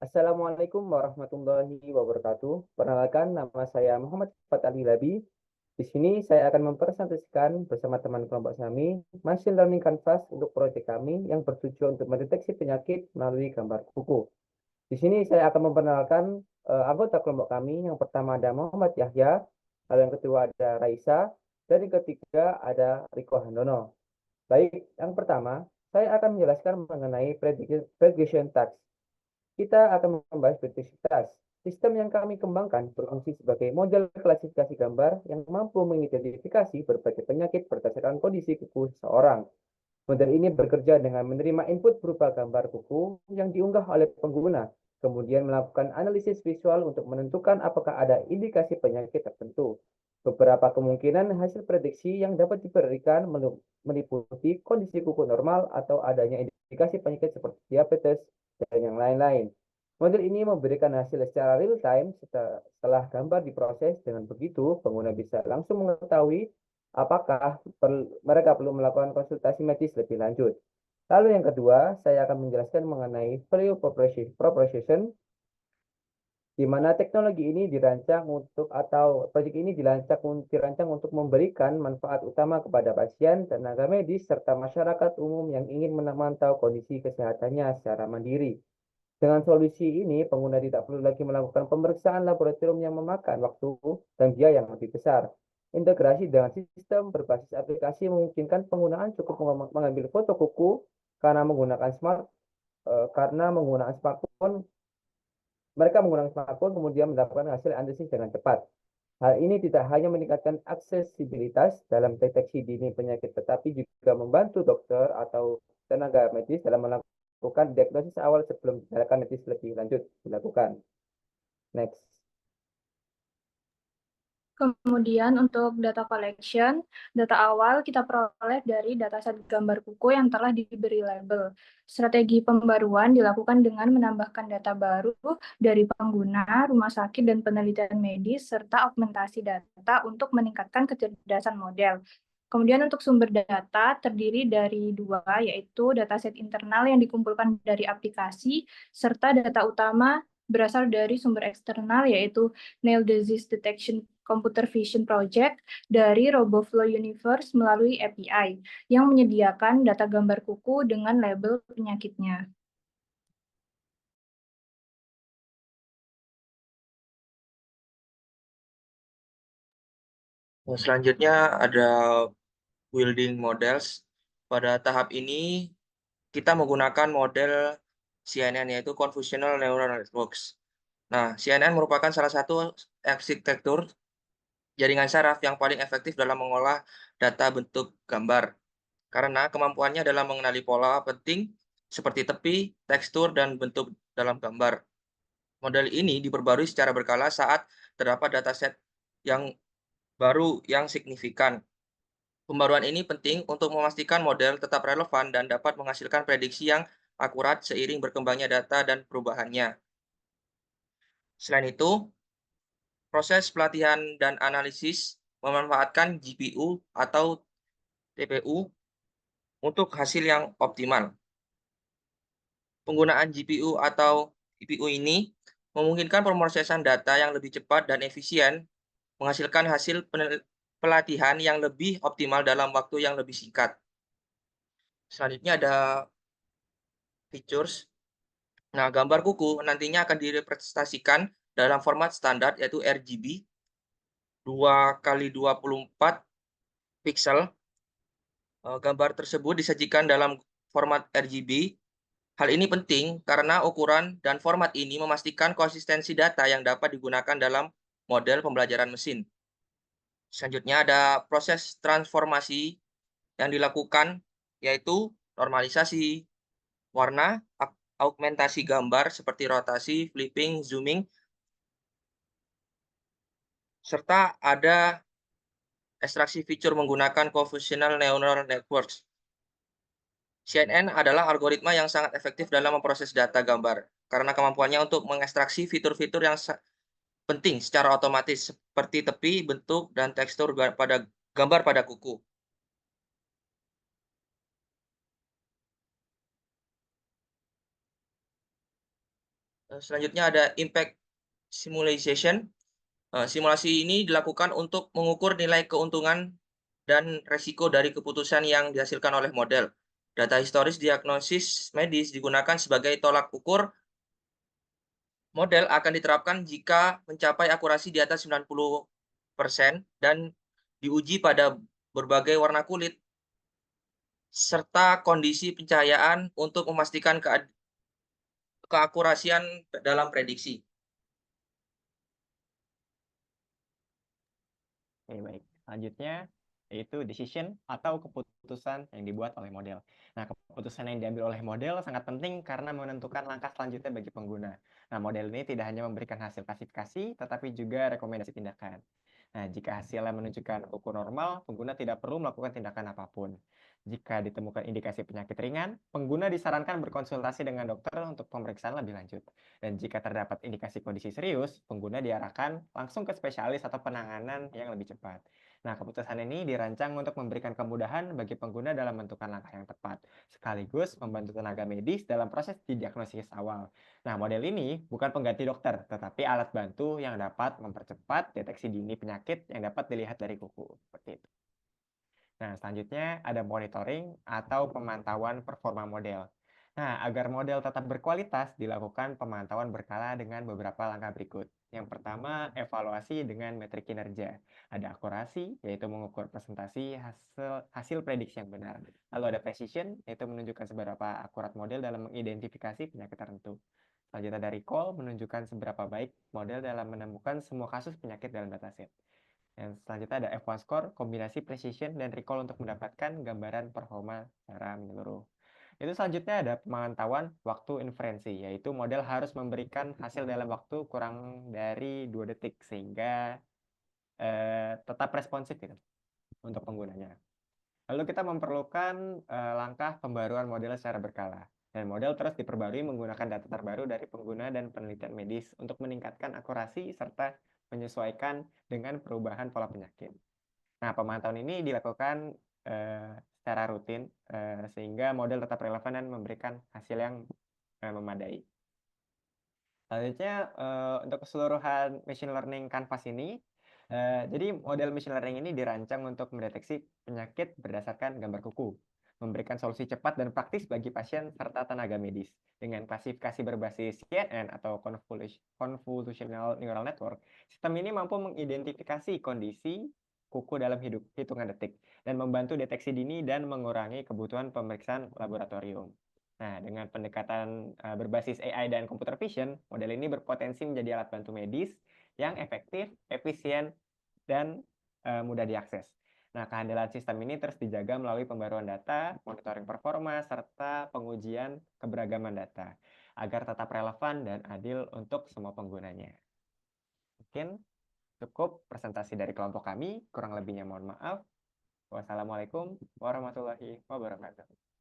Assalamualaikum warahmatullahi wabarakatuh. Perkenalkan, nama saya Muhammad Fat Ali Labi. Di sini saya akan mempresentasikan bersama teman kelompok kami Machine Learning Canvas untuk proyek kami yang bertujuan untuk mendeteksi penyakit melalui gambar kuku. Di sini saya akan memperkenalkan anggota kelompok kami. Yang pertama ada Muhammad Yahya, lalu yang kedua ada Raisa, dan yang ketiga ada Riko Handono. Baik, yang pertama, saya akan menjelaskan mengenai prediction task. Kita akan membahas beraktivitas. Sistem yang kami kembangkan berfungsi sebagai model klasifikasi gambar yang mampu mengidentifikasi berbagai penyakit berdasarkan kondisi kuku seseorang. Model ini bekerja dengan menerima input berupa gambar kuku yang diunggah oleh pengguna, kemudian melakukan analisis visual untuk menentukan apakah ada indikasi penyakit tertentu. Beberapa kemungkinan hasil prediksi yang dapat diberikan meliputi kondisi kuku normal atau adanya indikasi penyakit seperti diabetes dan yang lain-lain. Model ini memberikan hasil secara real time setelah gambar diproses. Dengan begitu, pengguna bisa langsung mengetahui apakah mereka perlu melakukan konsultasi medis lebih lanjut. Lalu yang kedua, saya akan menjelaskan mengenai value proposition, di mana teknologi ini dirancang untuk atau proyek ini dirancang untuk memberikan manfaat utama kepada pasien, tenaga medis, serta masyarakat umum yang ingin memantau kondisi kesehatannya secara mandiri. Dengan solusi ini, pengguna tidak perlu lagi melakukan pemeriksaan laboratorium yang memakan waktu dan biaya yang lebih besar. Integrasi dengan sistem berbasis aplikasi memungkinkan penggunaan cukup mengambil foto kuku karena menggunakan smartphone. Mereka menggunakan smartphone kemudian mendapatkan hasil analisis dengan cepat. Hal ini tidak hanya meningkatkan aksesibilitas dalam deteksi dini penyakit, tetapi juga membantu dokter atau tenaga medis dalam melakukan diagnosis awal sebelum tindakan medis lebih lanjut dilakukan. Next. Kemudian untuk data collection, data awal kita peroleh dari dataset gambar kuku yang telah diberi label. Strategi pembaruan dilakukan dengan menambahkan data baru dari pengguna, rumah sakit, dan penelitian medis, serta augmentasi data untuk meningkatkan kecerdasan model. Kemudian untuk sumber data terdiri dari dua, yaitu dataset internal yang dikumpulkan dari aplikasi, serta data utama berasal dari sumber eksternal, yaitu Nail Disease Detection Computer Vision Project dari RoboFlow Universe melalui API yang menyediakan data gambar kuku dengan label penyakitnya. Selanjutnya ada building models. Pada tahap ini kita menggunakan model CNN yaitu Convolutional Neural Networks. Nah, CNN merupakan salah satu arsitektur jaringan saraf yang paling efektif dalam mengolah data bentuk gambar. Karena kemampuannya dalam mengenali pola penting seperti tepi, tekstur, dan bentuk dalam gambar. Model ini diperbarui secara berkala saat terdapat dataset yang baru yang signifikan. Pembaruan ini penting untuk memastikan model tetap relevan dan dapat menghasilkan prediksi yang akurat seiring berkembangnya data dan perubahannya. Selain itu, proses pelatihan dan analisis memanfaatkan GPU atau TPU untuk hasil yang optimal. Penggunaan GPU atau TPU ini memungkinkan pemrosesan data yang lebih cepat dan efisien, menghasilkan hasil pelatihan yang lebih optimal dalam waktu yang lebih singkat. Selanjutnya ada features. Nah, gambar kuku nantinya akan direpresentasikan dalam format standar yaitu RGB 2x24 pixel. Gambar tersebut disajikan dalam format RGB. Hal ini penting karena ukuran dan format ini memastikan konsistensi data yang dapat digunakan dalam model pembelajaran mesin. Selanjutnya ada proses transformasi yang dilakukan yaitu normalisasi warna, augmentasi gambar seperti rotasi, flipping, zooming, serta ada ekstraksi fitur menggunakan convolutional neural networks. CNN adalah algoritma yang sangat efektif dalam memproses data gambar karena kemampuannya untuk mengekstraksi fitur-fitur yang penting secara otomatis seperti tepi, bentuk, dan tekstur pada gambar pada kuku. Selanjutnya ada impact simulation. Simulasi ini dilakukan untuk mengukur nilai keuntungan dan resiko dari keputusan yang dihasilkan oleh model. Data historis diagnosis medis digunakan sebagai tolak ukur. Model akan diterapkan jika mencapai akurasi di atas 90% dan diuji pada berbagai warna kulit serta kondisi pencahayaan untuk memastikan keakurasian dalam prediksi. Oke, baik. Selanjutnya yaitu decision atau keputusan yang dibuat oleh model. Nah, keputusan yang diambil oleh model sangat penting karena menentukan langkah selanjutnya bagi pengguna. Nah, model ini tidak hanya memberikan hasil klasifikasi, tetapi juga rekomendasi tindakan. Nah, jika hasilnya menunjukkan ukur normal, pengguna tidak perlu melakukan tindakan apapun. Jika ditemukan indikasi penyakit ringan, pengguna disarankan berkonsultasi dengan dokter untuk pemeriksaan lebih lanjut. Dan jika terdapat indikasi kondisi serius, pengguna diarahkan langsung ke spesialis atau penanganan yang lebih cepat. Nah, keputusan ini dirancang untuk memberikan kemudahan bagi pengguna dalam menentukan langkah yang tepat, sekaligus membantu tenaga medis dalam proses diagnosis awal. Nah, model ini bukan pengganti dokter, tetapi alat bantu yang dapat mempercepat deteksi dini penyakit yang dapat dilihat dari kuku. Seperti itu. Nah, selanjutnya ada monitoring atau pemantauan performa model. Nah, agar model tetap berkualitas, dilakukan pemantauan berkala dengan beberapa langkah berikut. Yang pertama, evaluasi dengan metrik kinerja. Ada akurasi, yaitu mengukur presentasi hasil prediksi yang benar. Lalu ada precision, yaitu menunjukkan seberapa akurat model dalam mengidentifikasi penyakit tertentu. Selanjutnya ada recall, menunjukkan seberapa baik model dalam menemukan semua kasus penyakit dalam dataset. Yang selanjutnya ada F1 score, kombinasi precision dan recall untuk mendapatkan gambaran performa secara menyeluruh. Itu selanjutnya ada pemantauan waktu inferensi, yaitu model harus memberikan hasil dalam waktu kurang dari 2 detik sehingga tetap responsif gitu untuk penggunanya. Lalu kita memerlukan langkah pembaruan model secara berkala. Dan model terus diperbarui menggunakan data terbaru dari pengguna dan penelitian medis untuk meningkatkan akurasi serta menyesuaikan dengan perubahan pola penyakit. Nah, pemantauan ini dilakukan secara rutin sehingga model tetap relevan dan memberikan hasil yang memadai. Selanjutnya untuk keseluruhan machine learning canvas ini, jadi model machine learning ini dirancang untuk mendeteksi penyakit berdasarkan gambar kuku, memberikan solusi cepat dan praktis bagi pasien serta tenaga medis. Dengan klasifikasi berbasis CNN atau Convolutional Neural Network, sistem ini mampu mengidentifikasi kondisi kuku dalam hitungan detik dan membantu deteksi dini dan mengurangi kebutuhan pemeriksaan laboratorium. Nah, dengan pendekatan berbasis AI dan computer vision, model ini berpotensi menjadi alat bantu medis yang efektif, efisien, dan mudah diakses. Nah, kehandalan sistem ini terus dijaga melalui pembaruan data, monitoring performa, serta pengujian keberagaman data, agar tetap relevan dan adil untuk semua penggunanya. Mungkin cukup presentasi dari kelompok kami, kurang lebihnya mohon maaf. Wassalamualaikum warahmatullahi wabarakatuh.